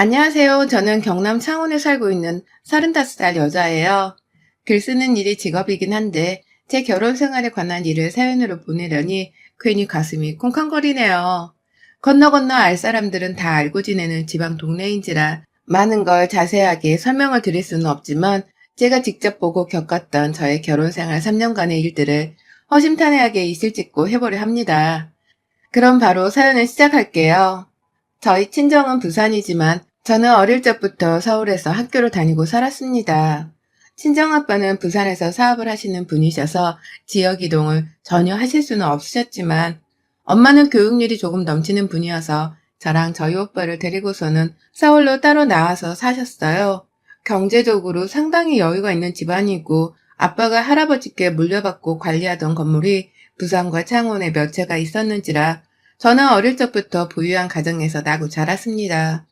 안녕하세요. 저는 경남 창원에 살고 있는 35살 여자예요. 글 쓰는 일이 직업이긴 한데 제 결혼 생활에 관한 일을 사연으로 보내려니 괜히 가슴이 쿵쾅거리네요. 건너 건너 알 사람들은 다 알고 지내는 지방 동네인지라 많은 걸 자세하게 설명을 드릴 수는 없지만 제가 직접 보고 겪었던 저의 결혼 생활 3년간의 일들을 허심탄회하게 이실 짓고 해보려 합니다. 그럼 바로 사연을 시작할게요. 저희 친정은 부산이지만 저는 어릴 적부터 서울에서 학교를 다니고 살았습니다. 친정아빠는 부산에서 사업을 하시는 분이셔서 지역 이동을 전혀 하실 수는 없으셨지만 엄마는 교육률이 조금 넘치는 분이어서 저랑 저희 오빠를 데리고서는 서울로 따로 나와서 사셨어요. 경제적으로 상당히 여유가 있는 집안이고 아빠가 할아버지께 물려받고 관리하던 건물이 부산과 창원에 몇 채가 있었는지라 저는 어릴 적부터 부유한 가정에서 나고 자랐습니다.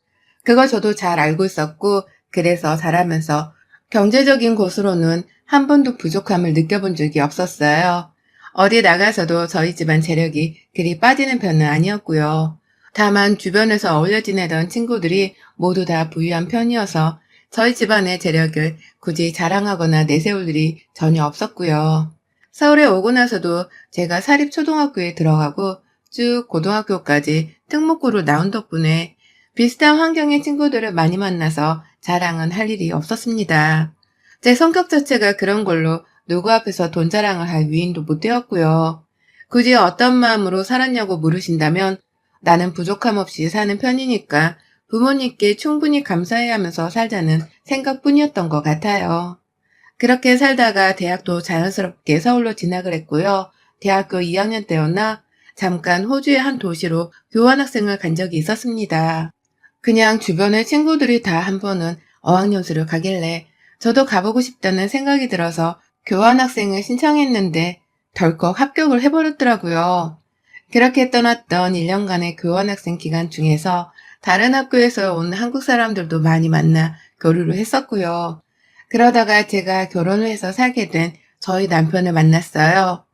그거 저도 잘 알고 있었고, 그래서 자라면서 경제적인 곳으로는 한 번도 부족함을 느껴본 적이 없었어요. 어디 나가서도 저희 집안 재력이 그리 빠지는 편은 아니었고요. 다만 주변에서 어울려 지내던 친구들이 모두 다 부유한 편이어서 저희 집안의 재력을 굳이 자랑하거나 내세울 일이 전혀 없었고요. 서울에 오고 나서도 제가 사립초등학교에 들어가고 쭉 고등학교까지 특목고로 나온 덕분에 비슷한 환경의 친구들을 많이 만나서 자랑은 할 일이 없었습니다. 제 성격 자체가 그런 걸로 누구 앞에서 돈 자랑을 할 위인도 못 되었고요. 굳이 어떤 마음으로 살았냐고 물으신다면 나는 부족함 없이 사는 편이니까 부모님께 충분히 감사해 하면서 살자는 생각뿐이었던 것 같아요. 그렇게 살다가 대학도 자연스럽게 서울로 진학을 했고요. 대학교 2학년 때였나 잠깐 호주의 한 도시로 교환학생을 간 적이 있었습니다. 그냥 주변의 친구들이 다 한 번은 어학연수를 가길래 저도 가보고 싶다는 생각이 들어서 교환학생을 신청했는데 덜컥 합격을 해버렸더라고요. 그렇게 떠났던 1년간의 교환학생 기간 중에서 다른 학교에서 온 한국 사람들도 많이 만나 교류를 했었고요. 그러다가 제가 결혼을 해서 살게 된 저희 남편을 만났어요.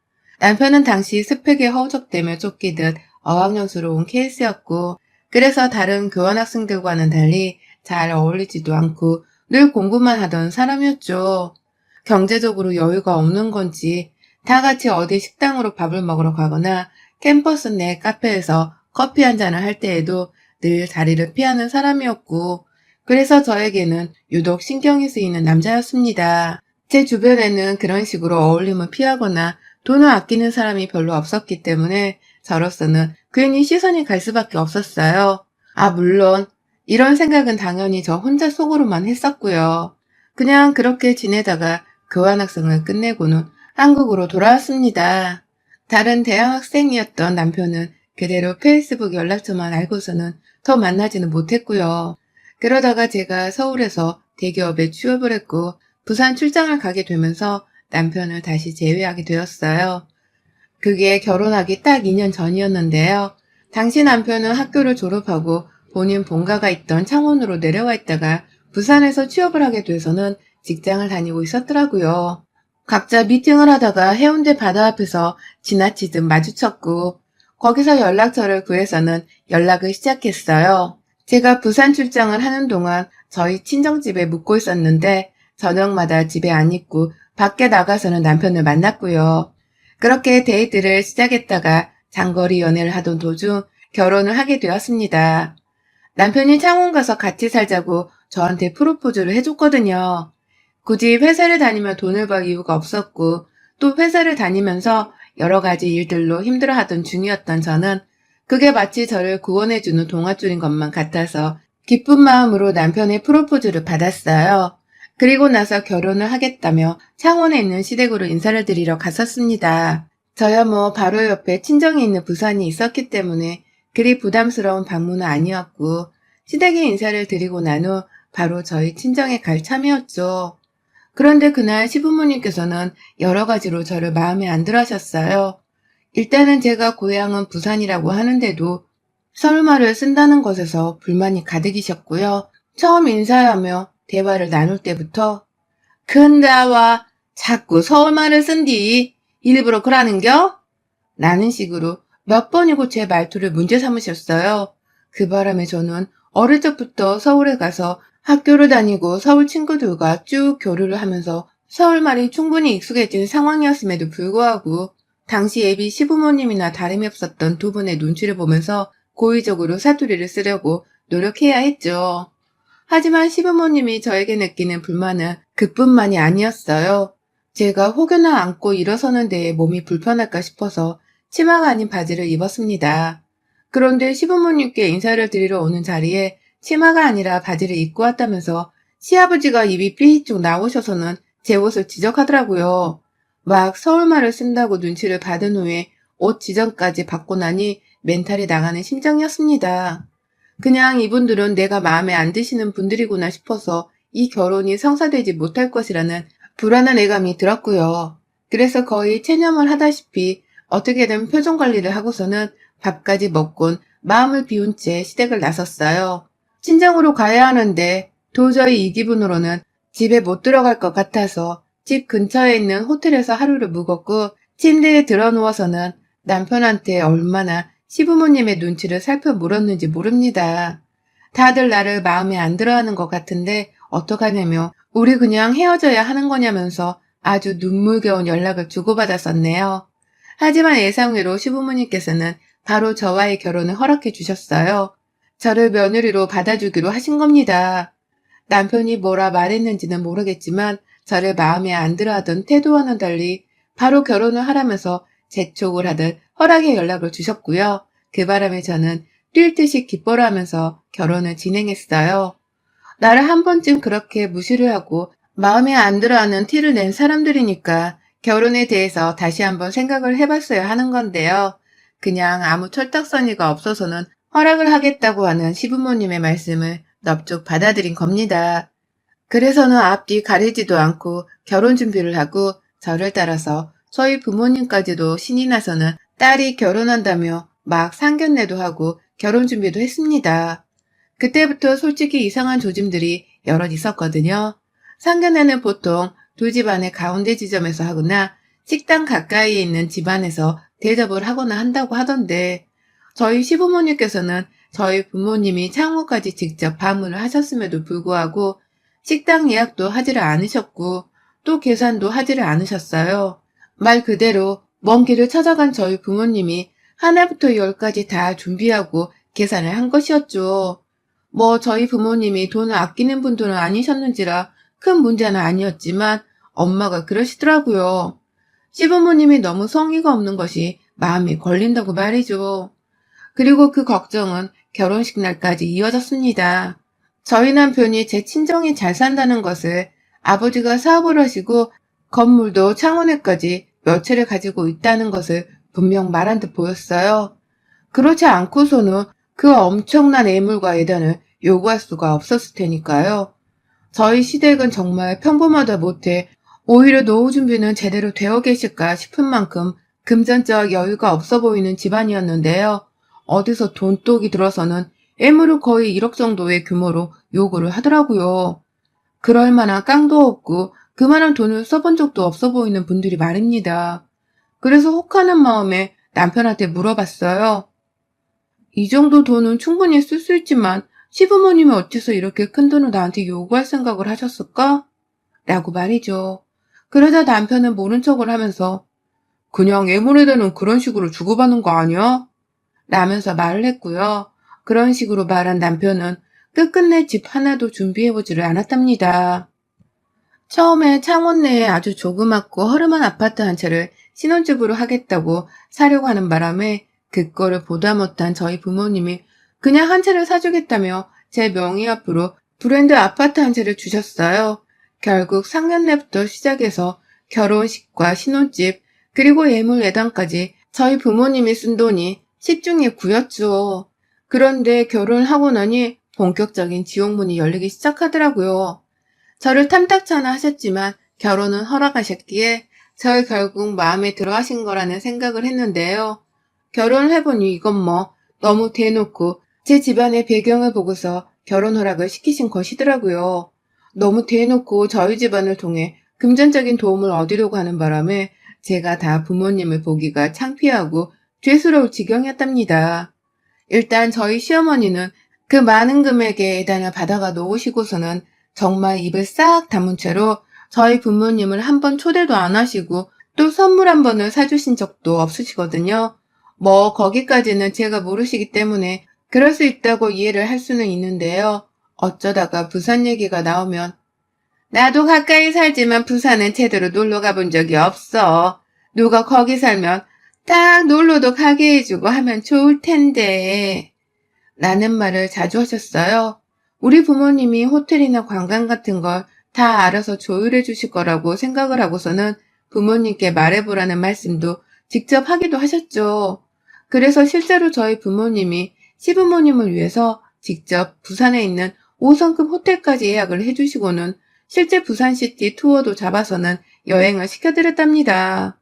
남편은 당시 스펙에 허우적대며 쫓기듯 어학연수로 온 케이스였고, 그래서 다른 교환학생들과는 달리 잘 어울리지도 않고 늘 공부만 하던 사람이었죠. 경제적으로 여유가 없는 건지 다 같이 어디 식당으로 밥을 먹으러 가거나 캠퍼스 내 카페에서 커피 한 잔을 할 때에도 늘 자리를 피하는 사람이었고, 그래서 저에게는 유독 신경이 쓰이는 남자였습니다. 제 주변에는 그런 식으로 어울림을 피하거나 돈을 아끼는 사람이 별로 없었기 때문에 저로서는 괜히 시선이 갈 수밖에 없었어요. 물론 이런 생각은 당연히 저 혼자 속으로만 했었고요. 그냥 그렇게 지내다가 교환학생을 끝내고는 한국으로 돌아왔습니다. 다른 대학생이었던 남편은 그대로 페이스북 연락처만 알고서는 더 만나지는 못했고요. 그러다가 제가 서울에서 대기업에 취업을 했고 부산 출장을 가게 되면서 남편을 다시 재회하게 되었어요. 그게 결혼하기 딱 2년 전이었는데요. 당시 남편은 학교를 졸업하고 본인 본가가 있던 창원으로 내려와 있다가 부산에서 취업을 하게 돼서는 직장을 다니고 있었더라고요. 각자 미팅을 하다가 해운대 바다 앞에서 지나치듯 마주쳤고 거기서 연락처를 구해서는 연락을 시작했어요. 제가 부산 출장을 하는 동안 저희 친정집에 묵고 있었는데 저녁마다 집에 안 있고 밖에 나가서는 남편을 만났고요. 그렇게 데이트를 시작했다가 장거리 연애를 하던 도중 결혼을 하게 되었습니다. 남편이 창원 가서 같이 살자고 저한테 프로포즈를 해줬거든요. 굳이 회사를 다니며 돈을 벌 이유가 없었고 또 회사를 다니면서 여러 가지 일들로 힘들어하던 중이었던 저는 그게 마치 저를 구원해주는 동화줄인 것만 같아서 기쁜 마음으로 남편의 프로포즈를 받았어요. 그리고 나서 결혼을 하겠다며 창원에 있는 시댁으로 인사를 드리러 갔었습니다. 저야 뭐 바로 옆에 친정이 있는 부산이 있었기 때문에 그리 부담스러운 방문은 아니었고 시댁에 인사를 드리고 난 후 바로 저희 친정에 갈 참이었죠. 그런데 그날 시부모님께서는 여러 가지로 저를 마음에 안 들어 하셨어요. 일단은 제가 고향은 부산이라고 하는데도 서울말을 쓴다는 것에서 불만이 가득이셨고요. 처음 인사하며 대화를 나눌 때부터 근다와 자꾸 서울말을 쓴디 일부러 그러는겨? 라는 식으로 몇 번이고 제 말투를 문제 삼으셨어요. 그 바람에 저는 어릴 적부터 서울에 가서 학교를 다니고 서울 친구들과 쭉 교류를 하면서 서울말이 충분히 익숙해진 상황이었음에도 불구하고 당시 예비 시부모님이나 다름이 없었던 두 분의 눈치를 보면서 고의적으로 사투리를 쓰려고 노력해야 했죠. 하지만 시부모님이 저에게 느끼는 불만은 그뿐만이 아니었어요. 제가 혹여나 앉고 일어서는 데에 몸이 불편할까 싶어서 치마가 아닌 바지를 입었습니다. 그런데 시부모님께 인사를 드리러 오는 자리에 치마가 아니라 바지를 입고 왔다면서 시아버지가 입이 삐쭉 나오셔서는 제 옷을 지적하더라고요. 막 서울말을 쓴다고 눈치를 받은 후에 옷 지정까지 받고 나니 멘탈이 나가는 심정이었습니다. 그냥 이분들은 내가 마음에 안 드시는 분들이구나 싶어서 이 결혼이 성사되지 못할 것이라는 불안한 예감이 들었고요. 그래서 거의 체념을 하다시피 어떻게든 표정 관리를 하고서는 밥까지 먹곤 마음을 비운 채 시댁을 나섰어요. 친정으로 가야 하는데 도저히 이 기분으로는 집에 못 들어갈 것 같아서 집 근처에 있는 호텔에서 하루를 묵었고 침대에 들어 누워서는 남편한테 얼마나 시부모님의 눈치를 살펴물었는지 모릅니다. 다들 나를 마음에 안 들어하는 것 같은데 어떡하냐며 우리 그냥 헤어져야 하는 거냐면서 아주 눈물겨운 연락을 주고받았었네요. 하지만 예상외로 시부모님께서는 바로 저와의 결혼을 허락해 주셨어요. 저를 며느리로 받아주기로 하신 겁니다. 남편이 뭐라 말했는지는 모르겠지만 저를 마음에 안 들어하던 태도와는 달리 바로 결혼을 하라면서 재촉을 하듯 허락의 연락을 주셨고요. 그 바람에 저는 뛸 듯이 기뻐라 하면서 결혼을 진행했어요. 나를 한 번쯤 그렇게 무시를 하고 마음에 안 들어하는 티를 낸 사람들이니까 결혼에 대해서 다시 한번 생각을 해봤어야 하는 건데요. 그냥 아무 철딱서니가 없어서는 허락을 하겠다고 하는 시부모님의 말씀을 넙죽 받아들인 겁니다. 그래서는 앞뒤 가리지도 않고 결혼 준비를 하고 저를 따라서 저희 부모님까지도 신이 나서는 딸이 결혼한다며 막 상견례도 하고 결혼 준비도 했습니다. 그때부터 솔직히 이상한 조짐들이 여럿 있었거든요. 상견례는 보통 두 집안의 가운데 지점에서 하거나 식당 가까이에 있는 집안에서 대접을 하거나 한다고 하던데 저희 시부모님께서는 저희 부모님이 창호까지 직접 방문을 하셨음에도 불구하고 식당 예약도 하지를 않으셨고 또 계산도 하지를 않으셨어요. 말 그대로 먼 길을 찾아간 저희 부모님이 하나부터 열까지 다 준비하고 계산을 한 것이었죠. 뭐 저희 부모님이 돈을 아끼는 분들은 아니셨는지라 큰 문제는 아니었지만 엄마가 그러시더라고요. 시부모님이 너무 성의가 없는 것이 마음에 걸린다고 말이죠. 그리고 그 걱정은 결혼식 날까지 이어졌습니다. 저희 남편이 제 친정이 잘 산다는 것을 아버지가 사업을 하시고 건물도 창원에까지 몇 채를 가지고 있다는 것을 분명 말한 듯 보였어요. 그렇지 않고서는 그 엄청난 애물과 예단을 요구할 수가 없었을 테니까요. 저희 시댁은 정말 평범하다 못해 오히려 노후 준비는 제대로 되어 계실까 싶은 만큼 금전적 여유가 없어 보이는 집안이었는데요. 어디서 돈독이 들어서는 애물을 거의 1억 정도의 규모로 요구를 하더라고요. 그럴 만한 깡도 없고 그만한 돈을 써본 적도 없어 보이는 분들이 말입니다. 그래서 혹하는 마음에 남편한테 물어봤어요. 이 정도 돈은 충분히 쓸 수 있지만 시부모님이 어째서 이렇게 큰 돈을 나한테 요구할 생각을 하셨을까? 라고 말이죠. 그러자 남편은 모른 척을 하면서 그냥 애물에다는 그런 식으로 주고받는 거 아니야? 라면서 말을 했고요. 그런 식으로 말한 남편은 끝끝내 집 하나도 준비해보지를 않았답니다. 처음에 창원 내에 아주 조그맣고 허름한 아파트 한 채를 신혼집으로 하겠다고 사려고 하는 바람에 그거를 보다 못한 저희 부모님이 그냥 한 채를 사주겠다며 제 명의 앞으로 브랜드 아파트 한 채를 주셨어요. 결국 상견례부터 시작해서 결혼식과 신혼집 그리고 예물 예단까지 저희 부모님이 쓴 돈이 10중에 9였죠. 그런데 결혼을 하고 나니 본격적인 지옥문이 열리기 시작하더라고요. 저를 탐탁찮아 하셨지만 결혼은 허락하셨기에 절 결국 마음에 들어 하신 거라는 생각을 했는데요. 결혼을 해보니 이건 뭐 너무 대놓고 제 집안의 배경을 보고서 결혼 허락을 시키신 것이더라고요. 너무 대놓고 저희 집안을 통해 금전적인 도움을 얻으려고 하는 바람에 제가 다 부모님을 보기가 창피하고 죄스러울 지경이었답니다. 일단 저희 시어머니는 그 많은 금액의 예단을 받아가 놓으시고서는 정말 입을 싹 다문 채로 저희 부모님을 한 번 초대도 안 하시고 또 선물 한 번을 사주신 적도 없으시거든요. 뭐 거기까지는 제가 모르시기 때문에 그럴 수 있다고 이해를 할 수는 있는데요. 어쩌다가 부산 얘기가 나오면 나도 가까이 살지만 부산은 제대로 놀러 가본 적이 없어. 누가 거기 살면 딱 놀러도 가게 해주고 하면 좋을 텐데. 라는 말을 자주 하셨어요. 우리 부모님이 호텔이나 관광 같은 걸 다 알아서 조율해 주실 거라고 생각을 하고서는 부모님께 말해보라는 말씀도 직접 하기도 하셨죠. 그래서 실제로 저희 부모님이 시부모님을 위해서 직접 부산에 있는 5성급 호텔까지 예약을 해주시고는 실제 부산시티 투어도 잡아서는 여행을 시켜드렸답니다.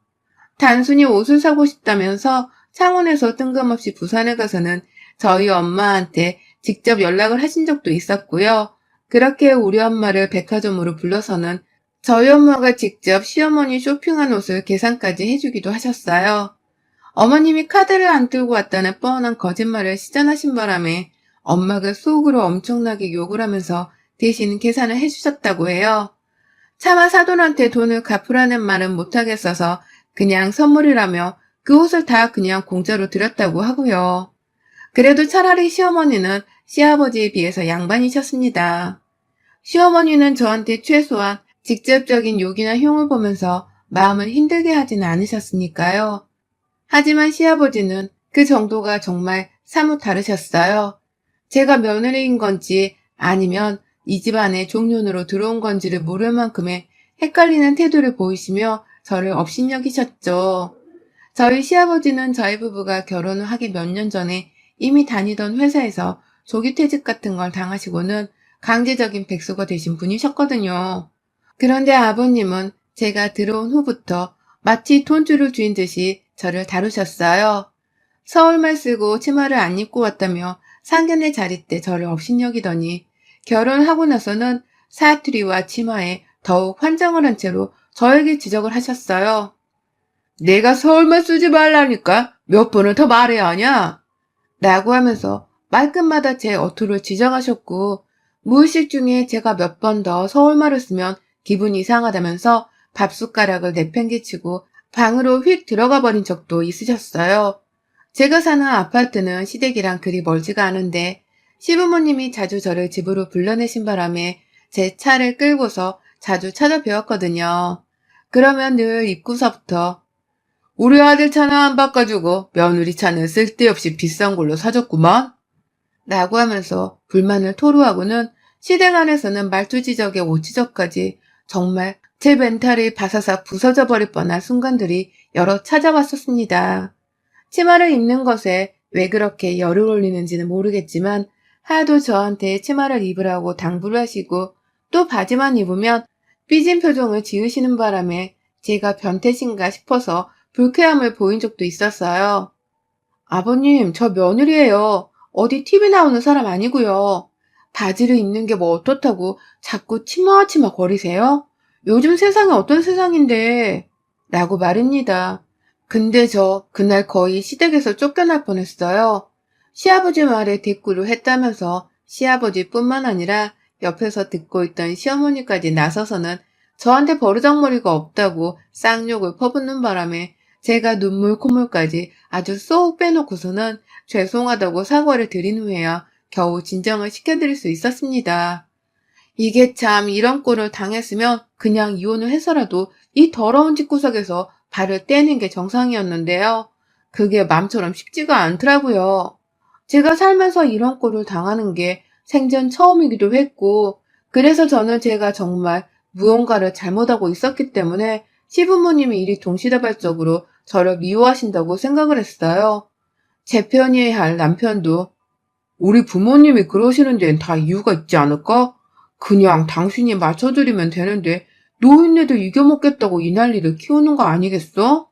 단순히 옷을 사고 싶다면서 창원에서 뜬금없이 부산에 가서는 저희 엄마한테 직접 연락을 하신 적도 있었고요. 그렇게 우리 엄마를 백화점으로 불러서는 저희 엄마가 직접 시어머니 쇼핑한 옷을 계산까지 해주기도 하셨어요. 어머님이 카드를 안 들고 왔다는 뻔한 거짓말을 시전하신 바람에 엄마가 속으로 엄청나게 욕을 하면서 대신 계산을 해주셨다고 해요. 차마 사돈한테 돈을 갚으라는 말은 못하겠어서 그냥 선물이라며 그 옷을 다 그냥 공짜로 드렸다고 하고요. 그래도 차라리 시어머니는 시아버지에 비해서 양반이셨습니다. 시어머니는 저한테 최소한 직접적인 욕이나 흉을 보면서 마음을 힘들게 하지는 않으셨으니까요. 하지만 시아버지는 그 정도가 정말 사뭇 다르셨어요. 제가 며느리인 건지 아니면 이 집안에 종년으로 들어온 건지를 모를 만큼의 헷갈리는 태도를 보이시며 저를 업신여기셨죠. 저희 시아버지는 저희 부부가 결혼을 하기 몇 년 전에 이미 다니던 회사에서 조기퇴직 같은 걸 당하시고는 강제적인 백수가 되신 분이셨거든요. 그런데 아버님은 제가 들어온 후부터 마치 돈줄을 쥐인 듯이 저를 다루셨어요. 서울말 쓰고 치마를 안 입고 왔다며 상견례 자리 때 저를 업신여기더니 결혼하고 나서는 사투리와 치마에 더욱 환장을 한 채로 저에게 지적을 하셨어요. 내가 서울말 쓰지 말라니까 몇 번을 더 말해야 하냐? 라고 하면서 말끝마다 제 어투를 지적하셨고 무의식 중에 제가 몇 번 더 서울말을 쓰면 기분이 이상하다면서 밥숟가락을 내팽개치고 방으로 휙 들어가 버린 적도 있으셨어요. 제가 사는 아파트는 시댁이랑 그리 멀지가 않은데 시부모님이 자주 저를 집으로 불러내신 바람에 제 차를 끌고서 자주 찾아뵈었거든요. 그러면 늘 입구서부터 우리 아들 차는 안 바꿔주고 며느리 차는 쓸데없이 비싼 걸로 사줬구만 라고 하면서 불만을 토로하고는 시댁 안에서는 말투지적에 오지적까지 정말 제 멘탈이 바사삭 부서져 버릴 뻔한 순간들이 여러 찾아왔었습니다. 치마를 입는 것에 왜 그렇게 열을 올리는지는 모르겠지만 하도 저한테 치마를 입으라고 당부를 하시고 또 바지만 입으면 삐진 표정을 지으시는 바람에 제가 변태신가 싶어서 불쾌함을 보인 적도 있었어요. 아버님, 저 며느리예요. 어디 TV 나오는 사람 아니고요. 바지를 입는 게 뭐 어떻다고 자꾸 치마치마 거리세요? 요즘 세상이 어떤 세상인데 라고 말입니다. 근데 저 그날 거의 시댁에서 쫓겨날 뻔했어요. 시아버지 말에 대꾸를 했다면서 시아버지뿐만 아니라 옆에서 듣고 있던 시어머니까지 나서서는 저한테 버르장머리가 없다고 쌍욕을 퍼붓는 바람에 제가 눈물 콧물까지 아주 쏙 빼놓고서는 죄송하다고 사과를 드린 후에야 겨우 진정을 시켜드릴 수 있었습니다. 이게 참 이런 꼴을 당했으면 그냥 이혼을 해서라도 이 더러운 집구석에서 발을 떼는 게 정상이었는데요. 그게 맘처럼 쉽지가 않더라고요. 제가 살면서 이런 꼴을 당하는 게 생전 처음이기도 했고, 그래서 저는 제가 정말 무언가를 잘못하고 있었기 때문에 시부모님이 이리 동시다발적으로 저를 미워하신다고 생각을 했어요. 제 편이어야 할 남편도 우리 부모님이 그러시는 데는 다 이유가 있지 않을까? 그냥 당신이 맞춰드리면 되는데 노인네들 이겨먹겠다고 이 난리를 키우는 거 아니겠어?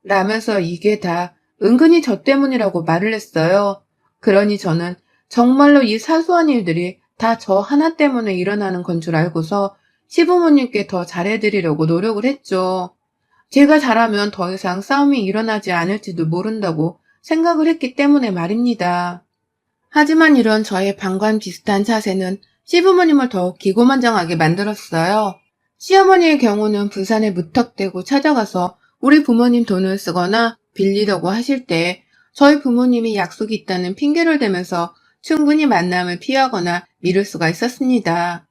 라면서 이게 다 은근히 저 때문이라고 말을 했어요. 그러니 저는 정말로 이 사소한 일들이 다 저 하나 때문에 일어나는 건 줄 알고서 시부모님께 더 잘해드리려고 노력을 했죠. 제가 잘하면 더 이상 싸움이 일어나지 않을지도 모른다고 생각을 했기 때문에 말입니다. 하지만 이런 저의 방관 비슷한 자세는 시부모님을 더욱 기고만장하게 만들었어요. 시어머니의 경우는 부산에 무턱대고 찾아가서 우리 부모님 돈을 쓰거나 빌리려고 하실 때 저희 부모님이 약속이 있다는 핑계를 대면서 충분히 만남을 피하거나 미룰 수가 있었습니다.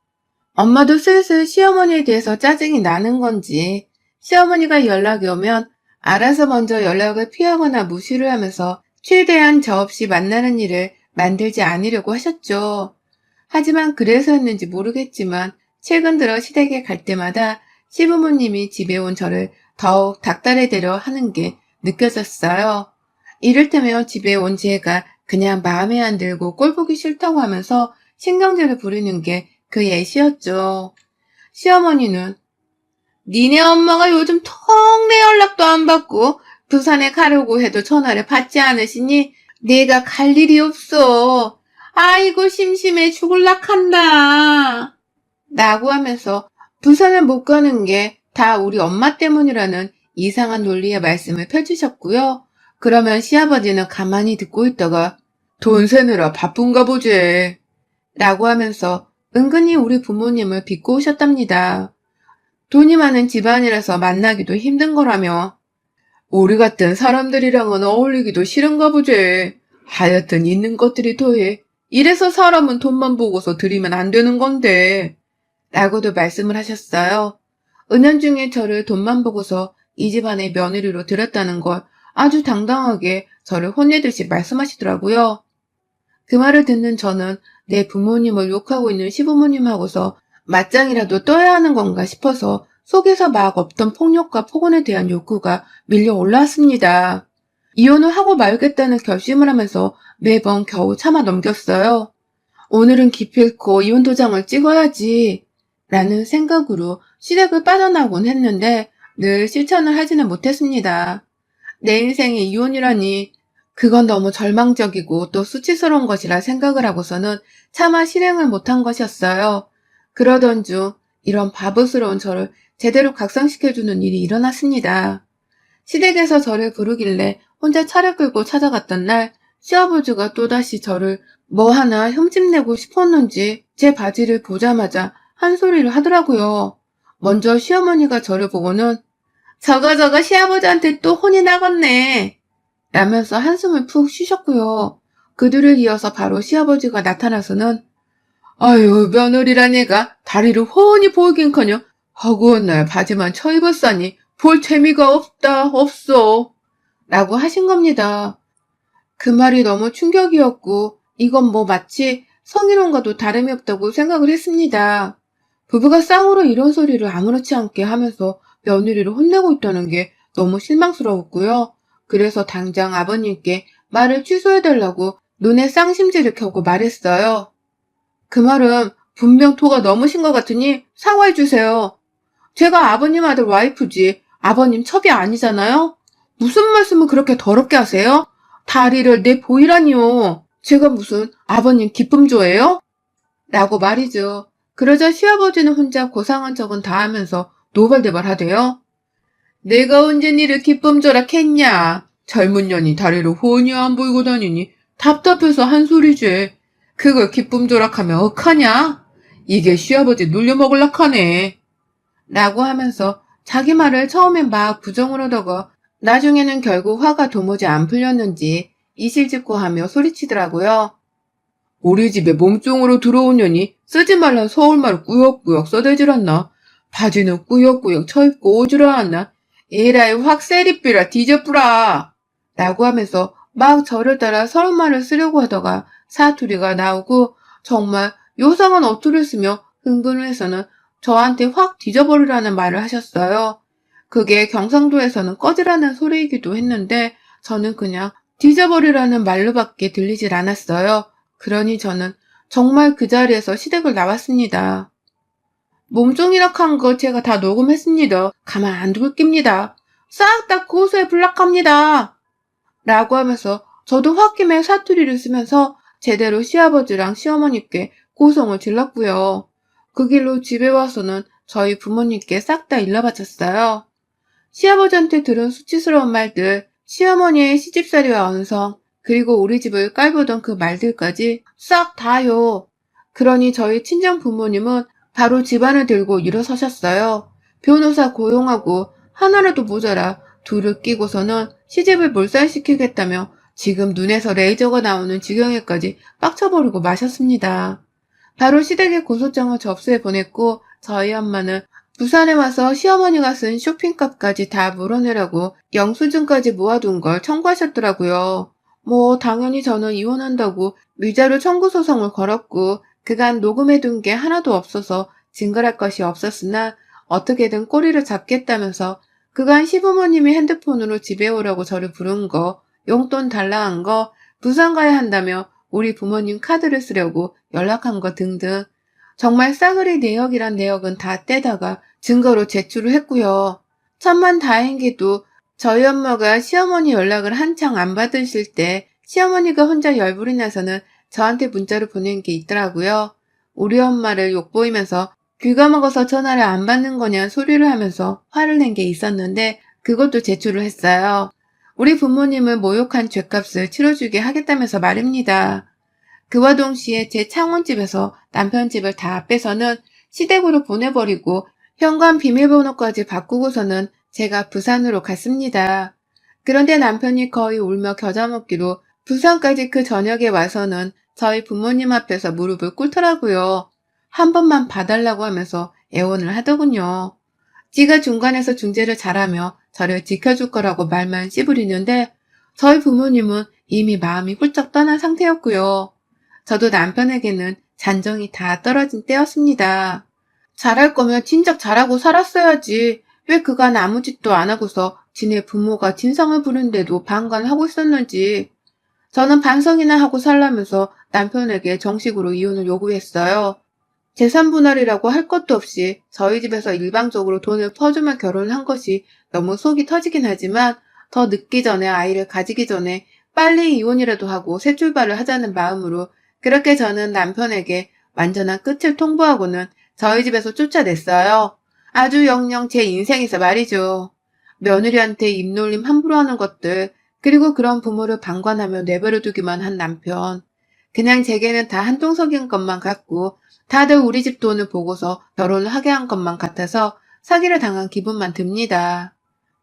엄마도 슬슬 시어머니에 대해서 짜증이 나는 건지 시어머니가 연락이 오면 알아서 먼저 연락을 피하거나 무시를 하면서 최대한 저 없이 만나는 일을 만들지 않으려고 하셨죠. 하지만 그래서였는지 모르겠지만 최근 들어 시댁에 갈 때마다 시부모님이 집에 온 저를 더욱 닥달해대려 하는 게 느껴졌어요. 이를테면 집에 온 제가 그냥 마음에 안 들고 꼴 보기 싫다고 하면서 신경질을 부리는 게 그 예시였죠. 시어머니는 니네 엄마가 요즘 통 내 연락도 안 받고 부산에 가려고 해도 전화를 받지 않으시니 내가 갈 일이 없어. 아이고 심심해 죽을락 한다. 라고 하면서 부산을 못 가는 게 다 우리 엄마 때문이라는 이상한 논리의 말씀을 펼치셨고요. 그러면 시아버지는 가만히 듣고 있다가 돈 세느라 바쁜가 보지. 라고 하면서 은근히 우리 부모님을 비꼬으셨답니다. 돈이 많은 집안이라서 만나기도 힘든 거라며 우리 같은 사람들이랑은 어울리기도 싫은가 보지. 하여튼 있는 것들이 더해. 이래서 사람은 돈만 보고서 들이면 안 되는 건데. 라고도 말씀을 하셨어요. 은연중에 저를 돈만 보고서 이 집안의 며느리로 들였다는 걸 아주 당당하게 저를 혼내듯이 말씀하시더라고요. 그 말을 듣는 저는 내 부모님을 욕하고 있는 시부모님하고서 맞짱이라도 떠야 하는 건가 싶어서 속에서 막 없던 폭력과 폭언에 대한 욕구가 밀려 올라왔습니다. 이혼을 하고 말겠다는 결심을 하면서 매번 겨우 참아 넘겼어요. 오늘은 기필코 이혼 도장을 찍어야지 라는 생각으로 시댁을 빠져나오곤 했는데 늘 실천을 하지는 못했습니다. 내 인생에 이혼이라니 그건 너무 절망적이고 또 수치스러운 것이라 생각을 하고서는 차마 실행을 못한 것이었어요. 그러던 중 이런 바보스러운 저를 제대로 각성시켜주는 일이 일어났습니다. 시댁에서 저를 부르길래 혼자 차를 끌고 찾아갔던 날 시아버지가 또다시 저를 뭐 하나 흠집내고 싶었는지 제 바지를 보자마자 한 소리를 하더라고요. 먼저 시어머니가 저를 보고는 저거 시아버지한테 또 혼이 나겠네 라면서 한숨을 푹 쉬셨고요. 그들을 이어서 바로 시아버지가 나타나서는 아유 며느리란 애가 다리를 훤히 보이긴커녕 허구한 날 바지만 쳐입었사니 볼 재미가 없어 라고 하신 겁니다. 그 말이 너무 충격이었고 이건 뭐 마치 성희롱과도 다름이 없다고 생각을 했습니다. 부부가 쌍으로 이런 소리를 아무렇지 않게 하면서 며느리를 혼내고 있다는 게 너무 실망스러웠고요. 그래서 당장 아버님께 말을 취소해달라고 눈에 쌍심지를 켜고 말했어요. 그 말은 분명 토가 넘으신 것 같으니 사과해주세요. 제가 아버님 아들 와이프지 아버님 첩이 아니잖아요? 무슨 말씀을 그렇게 더럽게 하세요? 다리를 내 보이라니요. 제가 무슨 아버님 기쁨조예요? 라고 말이죠. 그러자 시아버지는 혼자 고상한 척은 다 하면서 노발대발하대요. 내가 언제 니를 기쁨조라 했냐. 젊은 년이 다리를 훤히 안 보이고 다니니 답답해서 한 소리지. 그걸 기쁨조락하면 억하냐? 이게 시아버지 놀려먹을락 하네. 라고 하면서 자기 말을 처음엔 막 부정을 하다가 나중에는 결국 화가 도무지 안 풀렸는지 이실직고하며 소리치더라고요. 우리 집에 몸종으로 들어온 년이 쓰지 말란 서울말을 꾸역꾸역 써대질 않나. 바지는 꾸역꾸역 쳐입고 오질 않나. 에라이 확 세리삐라 뒤져뿌라. 라고 하면서 막 저를 따라 서울말을 쓰려고 하다가 사투리가 나오고 정말 요상한 어투를 쓰며 흥분을 해서는 저한테 확 뒤져버리라는 말을 하셨어요. 그게 경상도에서는 꺼지라는 소리이기도 했는데 저는 그냥 뒤져버리라는 말로밖에 들리질 않았어요. 그러니 저는 정말 그 자리에서 시댁을 나왔습니다. 몸종이라 한 거 제가 다 녹음했습니다. 가만 안 둘 깁니다. 싹 다 고소해 불락합니다. 라고 하면서 저도 홧김에 사투리를 쓰면서 제대로 시아버지랑 시어머니께 고성을 질렀고요. 그 길로 집에 와서는 저희 부모님께 싹 다 일러바쳤어요. 시아버지한테 들은 수치스러운 말들, 시어머니의 시집살이와 언성, 그리고 우리 집을 깔보던 그 말들까지 싹 다요. 그러니 저희 친정 부모님은 바로 집안을 들고 일어서셨어요. 변호사 고용하고 하나라도 모자라 둘을 끼고서는 시집을 몰살시키겠다며 지금 눈에서 레이저가 나오는 지경에까지 빡쳐버리고 마셨습니다. 바로 시댁에 고소장을 접수해 보냈고 저희 엄마는 부산에 와서 시어머니가 쓴 쇼핑값까지 다 물어내라고 영수증까지 모아둔 걸 청구하셨더라고요. 뭐 당연히 저는 이혼한다고 위자료 청구 소송을 걸었고 그간 녹음해둔 게 하나도 없어서 증거할 것이 없었으나 어떻게든 꼬리를 잡겠다면서 그간 시부모님이 핸드폰으로 집에 오라고 저를 부른 거, 용돈 달라한 거, 부산 가야 한다며 우리 부모님 카드를 쓰려고 연락한 거 등등 정말 싸그리 내역이란 내역은 다 떼다가 증거로 제출을 했고요. 천만다행히도 저희 엄마가 시어머니 연락을 한창 안 받으실 때 시어머니가 혼자 열불이 나서는 저한테 문자를 보낸 게 있더라고요. 우리 엄마를 욕보이면서 귀가 먹어서 전화를 안 받는 거냐 소리를 하면서 화를 낸 게 있었는데 그것도 제출을 했어요. 우리 부모님을 모욕한 죗값을 치러주게 하겠다면서 말입니다. 그와 동시에 제 창원집에서 남편 집을 다 빼서는 시댁으로 보내버리고 현관 비밀번호까지 바꾸고서는 제가 부산으로 갔습니다. 그런데 남편이 거의 울며 겨자 먹기로 부산까지 그 저녁에 와서는 저희 부모님 앞에서 무릎을 꿇더라고요. 한 번만 봐달라고 하면서 애원을 하더군요. 지가 중간에서 중재를 잘하며 저를 지켜줄 거라고 말만 씨부리는데 저희 부모님은 이미 마음이 훌쩍 떠난 상태였고요. 저도 남편에게는 잔정이 다 떨어진 때였습니다. 잘할 거면 진작 잘하고 살았어야지. 왜 그간 아무 짓도 안 하고서 지네 부모가 진상을 부른데도 방관하고 있었는지. 저는 반성이나 하고 살라면서 남편에게 정식으로 이혼을 요구했어요. 재산 분할이라고 할 것도 없이 저희 집에서 일방적으로 돈을 퍼주며 결혼을 한 것이 너무 속이 터지긴 하지만 더 늦기 전에 아이를 가지기 전에 빨리 이혼이라도 하고 새 출발을 하자는 마음으로 그렇게 저는 남편에게 완전한 끝을 통보하고는 저희 집에서 쫓아냈어요. 아주 영영 제 인생에서 말이죠. 며느리한테 입놀림 함부로 하는 것들, 그리고 그런 부모를 방관하며 내버려두기만 한 남편. 그냥 제게는 다 한통속인 것만 같고 다들 우리 집 돈을 보고서 결혼을 하게 한 것만 같아서 사기를 당한 기분만 듭니다.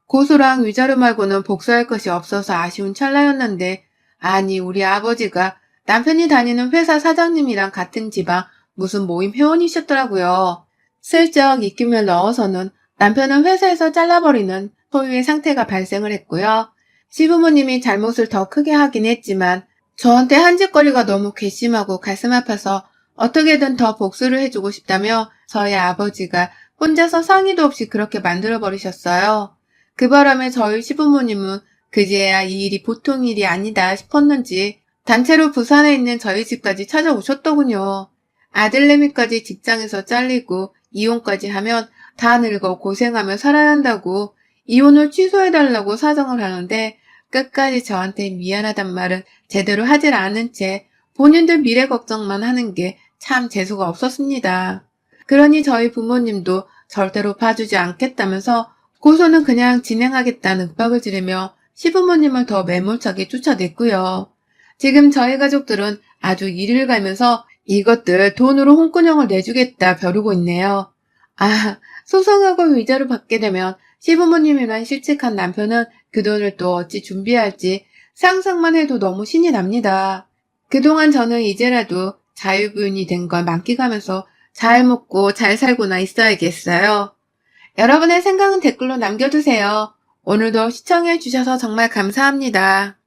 고소랑 위자료 말고는 복수할 것이 없어서 아쉬운 찰나였는데 아니 우리 아버지가 남편이 다니는 회사 사장님이랑 같은 지방 무슨 모임 회원이셨더라고요. 슬쩍 입김을 넣어서는 남편은 회사에서 잘라버리는 소유의 상태가 발생을 했고요. 시부모님이 잘못을 더 크게 하긴 했지만 저한테 한 짓거리가 너무 괘씸하고 가슴 아파서 어떻게든 더 복수를 해주고 싶다며 저희 아버지가 혼자서 상의도 없이 그렇게 만들어버리셨어요. 그 바람에 저희 시부모님은 그제야 이 일이 보통 일이 아니다 싶었는지 단체로 부산에 있는 저희 집까지 찾아오셨더군요. 아들내미까지 직장에서 잘리고 이혼까지 하면 다 늙어 고생하며 살아야 한다고 이혼을 취소해달라고 사정을 하는데 끝까지 저한테 미안하단 말은 제대로 하질 않은 채 본인들 미래 걱정만 하는 게 참 재수가 없었습니다. 그러니 저희 부모님도 절대로 봐주지 않겠다면서 고소는 그냥 진행하겠다는 윽박을 지르며 시부모님을 더 매몰차게 쫓아냈고요. 지금 저희 가족들은 아주 이를 갈면서 이것들 돈으로 홍군형을 내주겠다 벼르고 있네요. 아, 소송하고 위자료 받게 되면 시부모님이란 실직한 남편은 그 돈을 또 어찌 준비할지 상상만 해도 너무 신이 납니다. 그동안 저는 이제라도 자유부인이 된 걸 만끽하면서 잘 먹고 잘 살고나 있어야겠어요. 여러분의 생각은 댓글로 남겨주세요. 오늘도 시청해주셔서 정말 감사합니다.